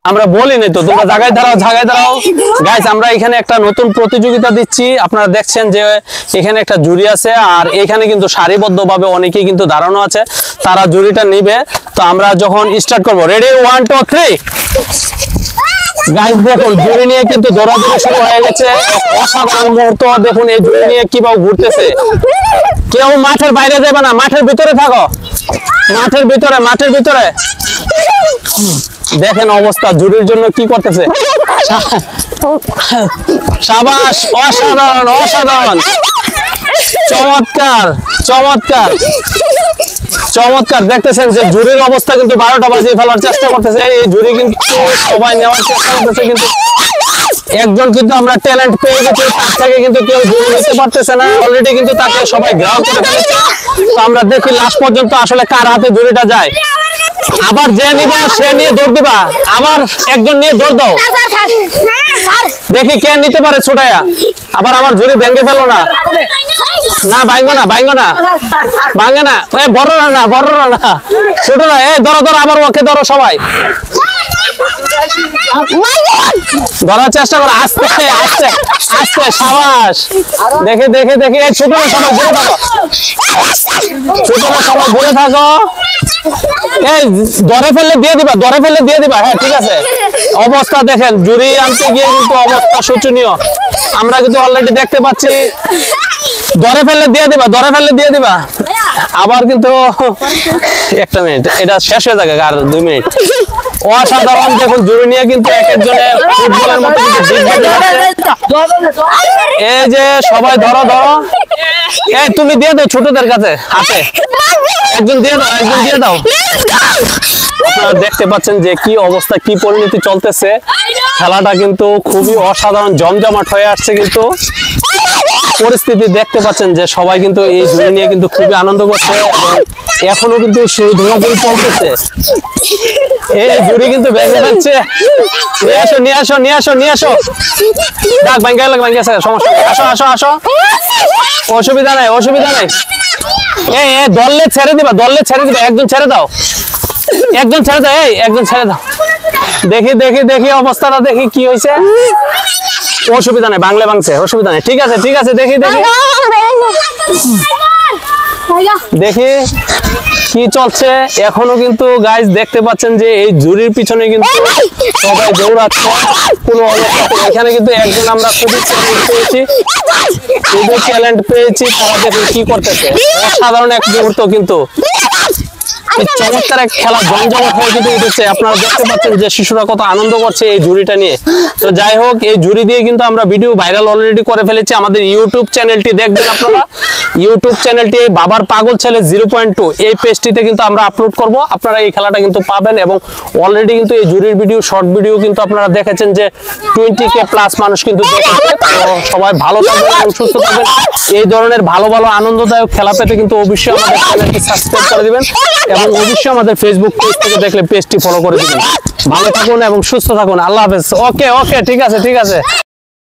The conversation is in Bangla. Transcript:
আমরা বলিনি তো তোমরা জায়গায় দাঁড়াও গাইস। আমরা এখানে একটা নতুন প্রতিযোগিতা দিচ্ছি। আপনারা দেখছেন যে এখানে একটা জুরি আছে, আর এখানে কিন্তু সারিবদ্ধভাবে অনেকেই কিন্তু দাঁড়ানো আছে, তারা জুরিটা নিবে। তো আমরা যখন স্টার্ট করব, রেডি 1 2 3 গাইস। দেখুন জুরি নিয়ে কিন্তু দৌড়াদৌড়ি শুরু হয়ে গেছে। অসাধারণ মুহূর্ত দেখুন, এই জুরি নিয়ে কিভাবে ঘুরতেছে। কেউ মাঠের বাইরে যাবে না, মাঠের ভিতরে থাকো, মাঠের ভিতরে। দেখেন অবস্থা জুরির জন্য কি করতেছে। শাবাশ, অসাধারণ, চমৎকার। দেখতেছেন যে জুরির অবস্থা কিন্তু 12টা বাজিয়ে ফেলার চেষ্টা করতেছে। এই জুরি কিন্তু সবাই নেওয়ার চেষ্টা করতেছে, কিন্তু একজন কিন্তু আমরা ট্যালেন্ট পেয়ে গেছি, তার থেকে কিন্তু কেউ জুরি নিতে পারতেছে না। অলরেডি কিন্তু তাকে সবাই গ্রাউন্ড করে ফেলেছে। তো আমরা দেখি লাস্ট পর্যন্ত আসলে কার হাতে জুরিটা যায়। আবার যে নিবা সে নিয়ে দৌড় দিবা, আবার একজন নিয়ে দৌড় দাও, দেখি কে নিতে পারে ছোটায়া। আবার আমার জুরি ভেঙে ফেলো না, ভাঙে না, বড় না ছোট না, ধরো আবার ওকে ধরো, সবাই ধরার চেষ্টা করো, আস্তে সাবাস। দেখে এই ছোট না সবাই ঘুরে থাকো, এই ধরে ফেললে দিয়ে দিবা, হ্যাঁ ঠিক আছে। অবস্থা দেখেন, জুরি আনতে গিয়ে কিন্তু অবস্থা শোচনীয়। আমরা কিন্তু অলরেডি দেখতে পাচ্ছি, ধরে ফেললে দিয়ে দিবা। আবার কিন্তু একটা মিনিট, এটা শেষ হয়ে যাবে আর 2 মিনিট। অসাধারণ দেখুন, জুরি নিয়ে কিন্তু এক একজনের ফুটবলের মতো এই যে সবাই ধরো, এই তুমি দিয়ে দাও ছোটদের কাছে হাতে, একজন দিয়ে দাও। আপনারা দেখতে পাচ্ছেন যে কি অবস্থা, কি পরিণতি চলতেছে। খেলাটা কিন্তু খুবই অসাধারণ জমজমাট হয়ে আসছে। কিন্তু পরিস্থিতি দেখতে পাচ্ছেন যে সবাই কিন্তু এই জুরি নিয়ে কিন্তু খুবই আনন্দ করছে, এখনো কিন্তু সেই ধুমাধুম চলতেছে। এই জুরি কিন্তু ভেঙে যাচ্ছে, নিয়ে আসো। ডাক ভাঙ্গা সমস্যা, আসো, অসুবিধা নাই। এই দললে ছেড়ে দিবা, একজন ছেড়ে দাও, একজন ছেড়ে দাও। দেখি অবস্থাটা দেখি কি হয়েছে। অসুবিধা নাই, বাংলা ভাঙছে, অসুবিধা নাই, ঠিক আছে। দেখি কি চলছে। এখনো কিন্তু গাইস দেখতে পাচ্ছেন যে এই জুরির পিছনে কিন্তু সবাই দৌড়াচ্ছে। কোনো অবস্থা এখানে কিন্তু একজন আমরা খুবই ট্যালেন্ট পেয়েছি, তারা দেখুন কি করতেছে। অসাধারণ এক মুহূর্ত, কিন্তু চমৎকার এক খেলা জমজমাট হয়ে কিন্তু উঠেছে। আপনারা দেখতে পাচ্ছেন যে শিশুরা কত আনন্দ করছে এই জুরিটা নিয়ে। তো যাই হোক, এই জুরি দিয়ে কিন্তু আমরা ভিডিও ভাইরাল অলরেডি করে ফেলেছি। আমাদের ইউটিউব চ্যানেলটি দেখবেন আপনারা, ইউটিউব চ্যানেলটি বাবার পাগল ছেলে 0.2 এই পেজটিতে কিন্তু আমরা আপলোড করব। আপনারা এই খেলাটা কিন্তু পাবেন, এবং অলরেডি কিন্তু এই জুরির ভিডিও, শর্ট ভিডিও কিন্তু আপনারা দেখেছেন যে 20K প্লাস মানুষ কিন্তু দেখেছে। তো সবাই ভালো থাকবেন এবং সুস্থ থাকবেন। এই ধরনের ভালো আনন্দদায়ক খেলা পেতে কিন্তু অবশ্যই আমাদের চ্যানেলটি সাবস্ক্রাইব করে দিবেন, এবং অবশ্যই আমাদের ফেসবুক পেজ থেকে দেখলে পেজটি ফলো করে দিবেন। ভালো থাকুন এবং সুস্থ থাকুন। আল্লাহ হাফেজ। ওকে, ঠিক আছে।